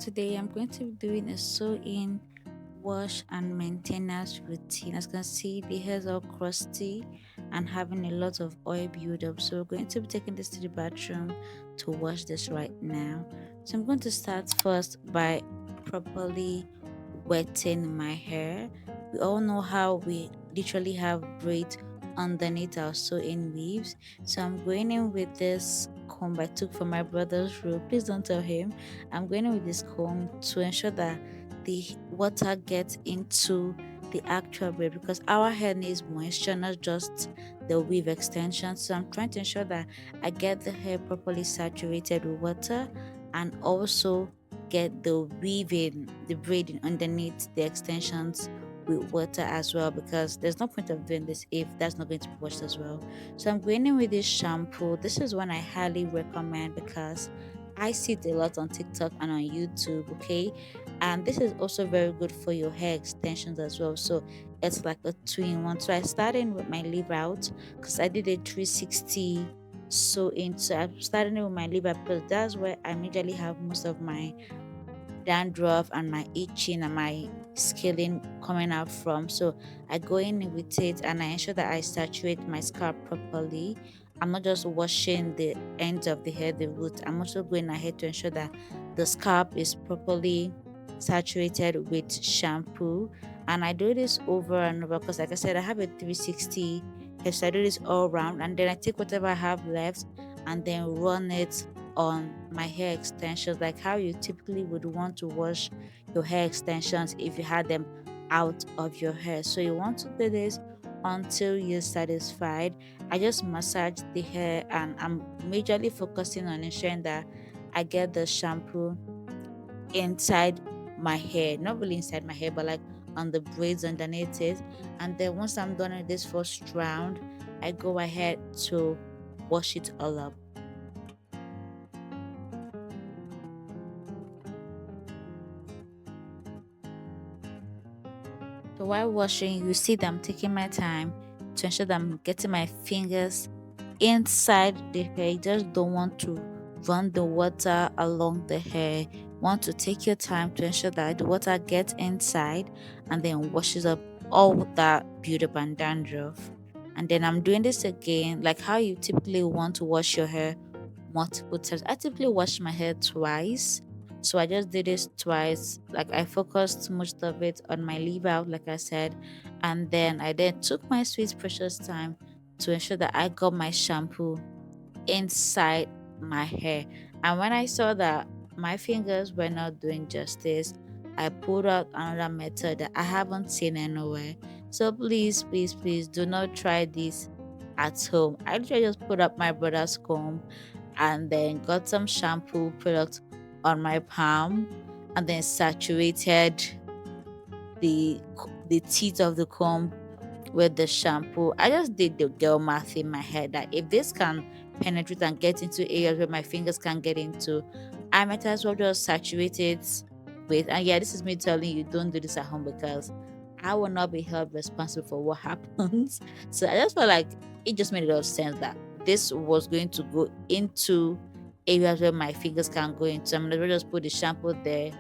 today I'm going to be doing a sew-in, wash and maintenance routine. As you can see, the hairs are crusty and having a lot of oil buildup. So we're going to be taking this to the bathroom to wash this right now. So I'm going to start first by properly wetting my hair. We all know how we literally have braids underneath our sewing weaves. So I'm going in with this comb I took from my brother's room. Please don't tell him. I'm going in with this comb to ensure that the water gets into the actual braid, because our hair needs moisture, not just the weave extension. So I'm trying to ensure that I get the hair properly saturated with water and also get the weaving, the braiding underneath the extensions with water as well, because there's no point of doing this if that's not going to be washed as well. So I'm going in with this shampoo. This is one I highly recommend because I see it a lot on TikTok and on YouTube, okay? And this is also very good for your hair extensions as well. So it's like a two-in-one. So I started with my leave out because I did a 360 in. So I'm starting with my leave out because that's where I majorly have most of my dandruff and my itching and my scaling coming out from. So I go in with it and I ensure that I saturate my scalp properly. I'm not just washing the ends of the hair, the root. I'm also going ahead to ensure that the scalp is properly saturated with shampoo. And I do this over and over because, like I said, I have a 360 hair. So I do this all around and then I take whatever I have left and then run it on my hair extensions, like how you typically would want to wash your hair extensions if you had them out of your hair. So you want to do this until you're satisfied. I just massage the hair and I'm majorly focusing on ensuring that I get the shampoo inside my hair, not really inside my hair, but like on the braids underneath it. And then once I'm done with this first round, I go ahead to wash it all up. So while washing, you see that I'm taking my time to ensure that I'm getting my fingers inside the hair. You just don't want to run the water along the hair. You want to take your time to ensure that the water gets inside and then washes up all that buildup and dandruff. And then I'm doing this again, like how you typically want to wash your hair multiple times. I typically wash my hair twice. So I just did this twice. Like I focused most of it on my leave out, like I said. And then I then took my sweet precious time to ensure that I got my shampoo inside my hair. And when I saw that my fingers were not doing justice, I pulled out another method that I haven't seen anywhere. So please, please, please do not try this at home. I literally just put up my brother's comb and then got some shampoo product on my palm and then saturated the teeth of the comb with the shampoo. I just did the girl math in my head that if this can penetrate and get into areas where my fingers can get into, I might as well just saturate it with. And yeah, this is me telling you don't do this at home because I will not be held responsible for what happens. So I just felt like it just made a lot of sense that this was going to go into areas where my fingers can go into. I'm gonna just put the shampoo there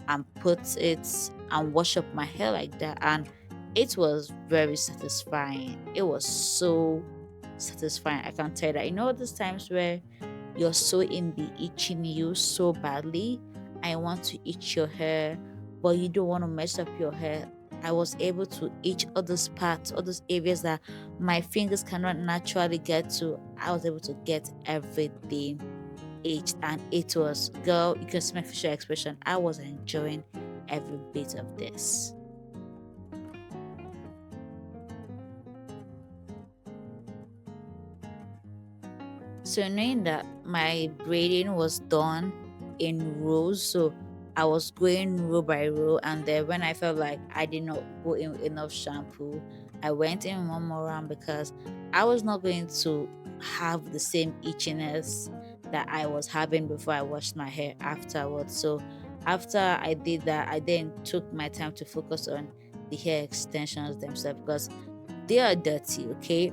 and put it and wash up my hair like that. And it was very satisfying. It was so satisfying. I can tell you that. You know, those times where you're so in the itching you so badly, I want to itch your hair, but you don't want to mess up your hair. I was able to itch all those parts, all those areas that my fingers cannot naturally get to. I was able to get everything itched, and it was, girl, you can see my facial expression. I was enjoying every bit of this. So knowing that my braiding was done in rows, so I was going row by row, and then when I felt like I did not put in enough shampoo, I went in one more round because I was not going to have the same itchiness that I was having before I washed my hair afterwards. So after I did that, I then took my time to focus on the hair extensions themselves because they are dirty, okay?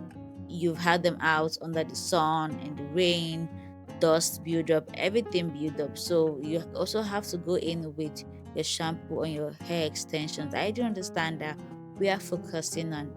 You've had them out under the sun, in the rain, dust build up, everything build up. So you also have to go in with your shampoo on your hair extensions. I do understand that we are focusing on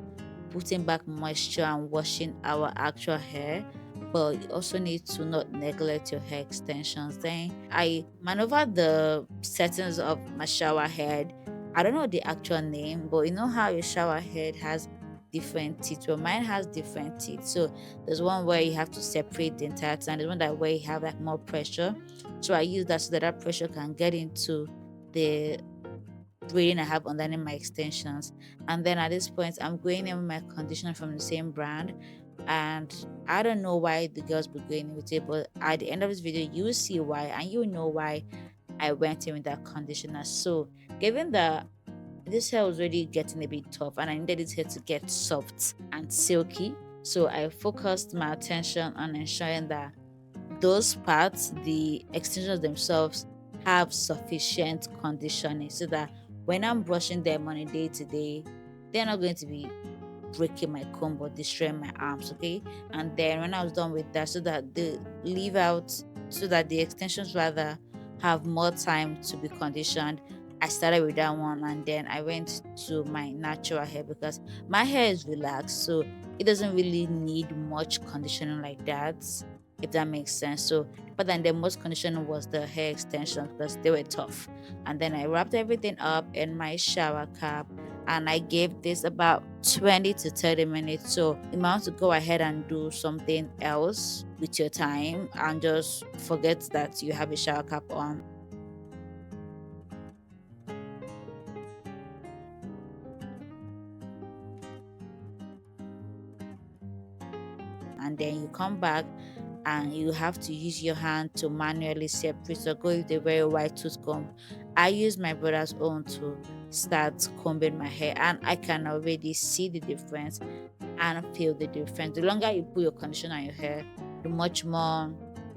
putting back moisture and washing our actual hair, but you also need to not neglect your hair extensions. Then I maneuver the settings of my shower head. I don't know the actual name, but you know how your shower head has different teeth. Well, mine has different teeth. So there's one where you have to separate the entire thing, and there's one that where you have like more pressure. So I use that so that that pressure can get into the braiding I have underneath my extensions. And then at this point, I'm going in with my conditioner from the same brand. And I don't know why the girls be going with it, but at the end of this video, you will see why, and you know why I went in with that conditioner. So, given that this hair was already getting a bit tough and I needed this hair to get soft and silky, so I focused my attention on ensuring that those parts, the extensions themselves, have sufficient conditioning so that when I'm brushing them on a day to day, they're not going to be breaking my comb or destroying my arms. Okay. And then when I was done with that, so that the leave out, so that the extensions rather have more time to be conditioned, I started with that one, and then I went to my natural hair because my hair is relaxed, so it doesn't really need much conditioning like that, if that makes sense. So, but then the most conditioning was the hair extensions because they were tough. And then I wrapped everything up in my shower cap, and I gave this about 20 to 30 minutes. So you might want to go ahead and do something else with your time and just forget that you have a shower cap on. And then you come back and you have to use your hand to manually separate. So go with a very wide tooth comb. I use my brother's own to start combing my hair, and I can already see the difference and feel the difference. The longer you put your conditioner on your hair, the much more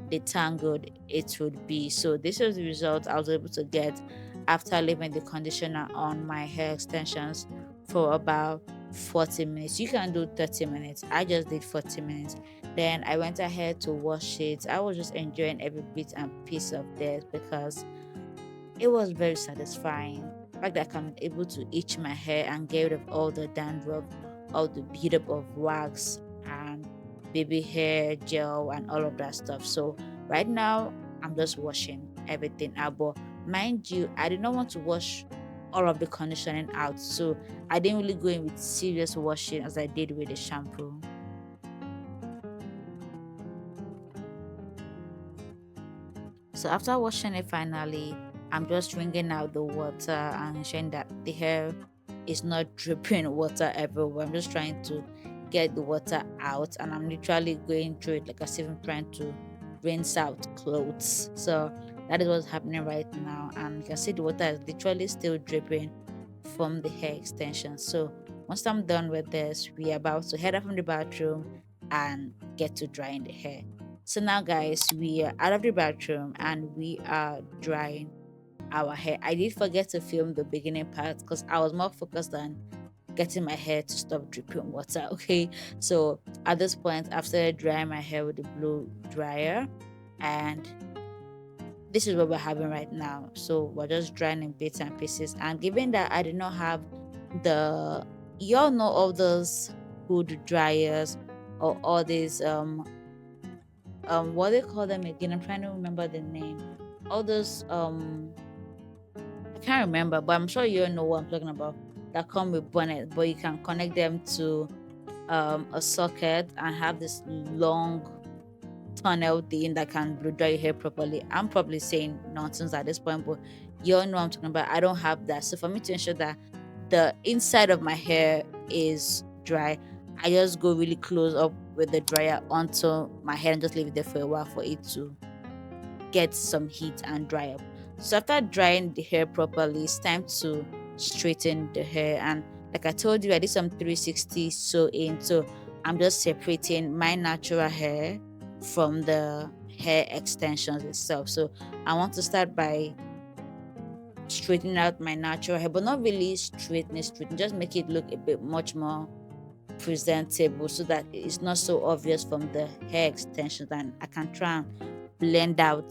detangled it would be. So this is the result I was able to get after leaving the conditioner on my hair extensions for about 40 minutes. You can do 30 minutes. I just did 40 minutes. Then I went ahead to wash it. I was just enjoying every bit and piece of this because it was very satisfying. The fact that I'm able to itch my hair and get rid of all the dandruff, all the buildup of wax and baby hair gel and all of that stuff. So right now I'm just washing everything out. But mind you, I did not want to wash all of the conditioning out. So I didn't really go in with serious washing as I did with the shampoo. So after washing it finally, I'm just wringing out the water and ensuring that the hair is not dripping water everywhere. I'm just trying to get the water out, and I'm literally going through it like as if I'm trying to rinse out clothes. So that is what's happening right now, and you can see the water is literally still dripping from the hair extension. So once I'm done with this, we are about to head up from the bathroom and get to drying the hair. So now, guys, we are out of the bathroom and we are drying our hair. I did forget to film the beginning part because I was more focused on getting my hair to stop dripping water. Okay, so at this point, after drying my hair with the blow dryer, and this is what we're having right now. So we're just drying in bits and pieces. And given that I did not have the, y'all know all those hood dryers or all these what they call them again, I'm trying to remember the name, all those I can't remember, but I'm sure you all know what I'm talking about, that come with bonnet, but you can connect them to a socket and have this long tunnel thing that can blow dry your hair properly. I'm probably saying nonsense at this point, but you all know what I'm talking about. I don't have that. So for me to ensure that the inside of my hair is dry, I just go really close up with the dryer onto my hair and just leave it there for a while for it to get some heat and dry up. So after drying the hair properly, it's time to straighten the hair. And like I told you, I did some 360 sewing. So I'm just separating my natural hair from the hair extensions itself. So I want to start by straightening out my natural hair, but not really straightening, just make it look a bit much more presentable so that it's not so obvious from the hair extensions, and I can try and blend out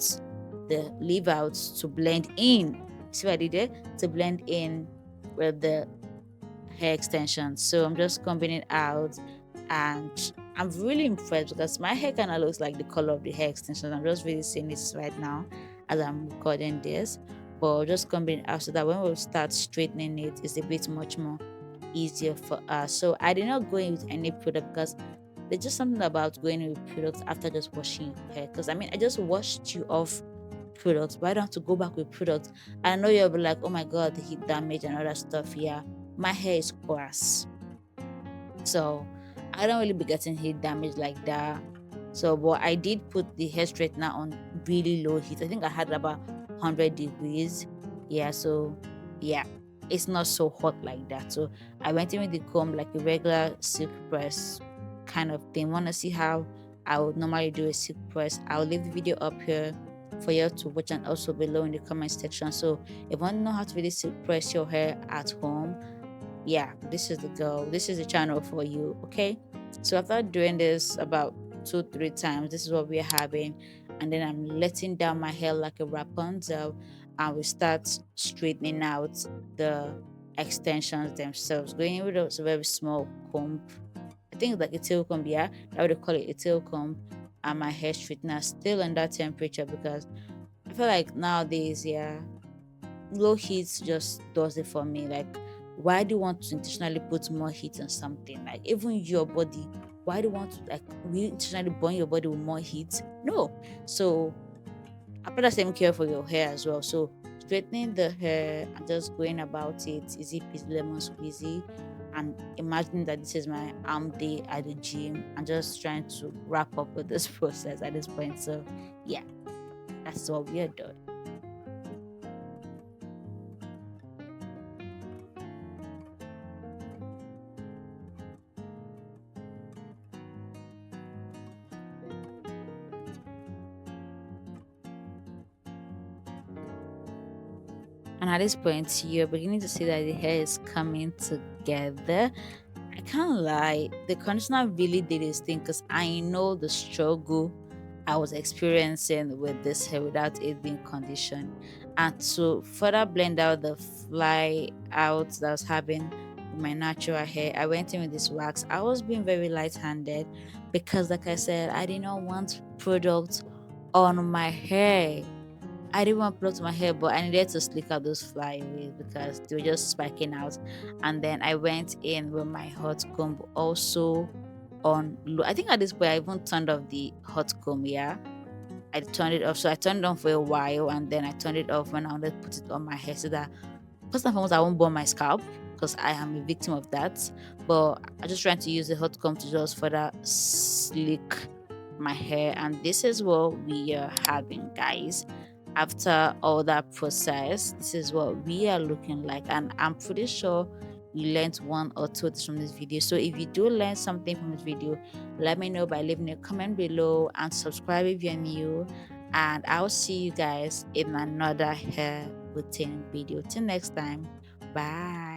the leave outs to blend in. See what I did there? To blend in with the hair extensions. So I'm just combing it out, and I'm really impressed because my hair kind of looks like the color of the hair extensions. I'm just really seeing this right now as I'm recording this, but just combing it out so that when we start straightening it, it's a bit much more easier for us. So I did not go in with any product because there's just something about going in with products after just washing your hair. Because I mean, I just washed you off products, but I don't have to go back with products. I know you'll be like, oh my god, the heat damage and other stuff. Yeah, my hair is grass, so I don't really be getting heat damage like that. So, but I did put the hair straightener on really low heat. I think I had about 100 degrees. Yeah, so yeah, it's not so hot like that. So I went in with the comb like a regular silk press kind of thing. Want to see how I would normally do a silk press? I'll leave the video up here for you to watch, and also below in the comment section. So if you want to know how to really silk press your hair at home, yeah, this is the girl, this is the channel for you. Okay, so after doing this about 2-3 times, this is what we're having, and then I'm letting down my hair like a Rapunzel, and we start straightening out the extensions themselves, going in with a very small comb. I think it's like a tail comb. Yeah, I would call it a tail comb. And my hair straightener still under temperature because I feel like nowadays, yeah, low heat just does it for me. Like, why do you want to intentionally put more heat on something? Like, even your body, why do you want to like really intentionally burn your body with more heat? No. So apply the same care for your hair as well. So straightening the hair and just going about it easy peasy lemon squeezy, and imagining that this is my arm day at the gym and just trying to wrap up with this process at this point. So yeah, that's what we are doing. And at this point, you're beginning to see that the hair is coming together. I can't lie, the conditioner really did its thing because I know the struggle I was experiencing with this hair without it being conditioned. And to further blend out the fly out that I was having with my natural hair, I went in with this wax. I was being very light handed because, like I said, I did not want product on my hair. I didn't want to pluck my hair, but I needed to slick out those flyaways because they were just spiking out. And then I went in with my hot comb also on low. I think at this point I even turned off the hot comb. Yeah, I turned it off. So I turned it on for a while, and then I turned it off when I wanted to put it on my hair so that first and foremost I won't burn my scalp because I am a victim of that. But I just trying to use the hot comb to just further slick my hair, and this is what we are having, guys. After all that process, this is what we are looking like, and I'm pretty sure you learned one or two things from this video. So if you do learn something from this video, let me know by leaving a comment below and subscribe if you're new, and I'll see you guys in another hair routine video. Till next time, bye.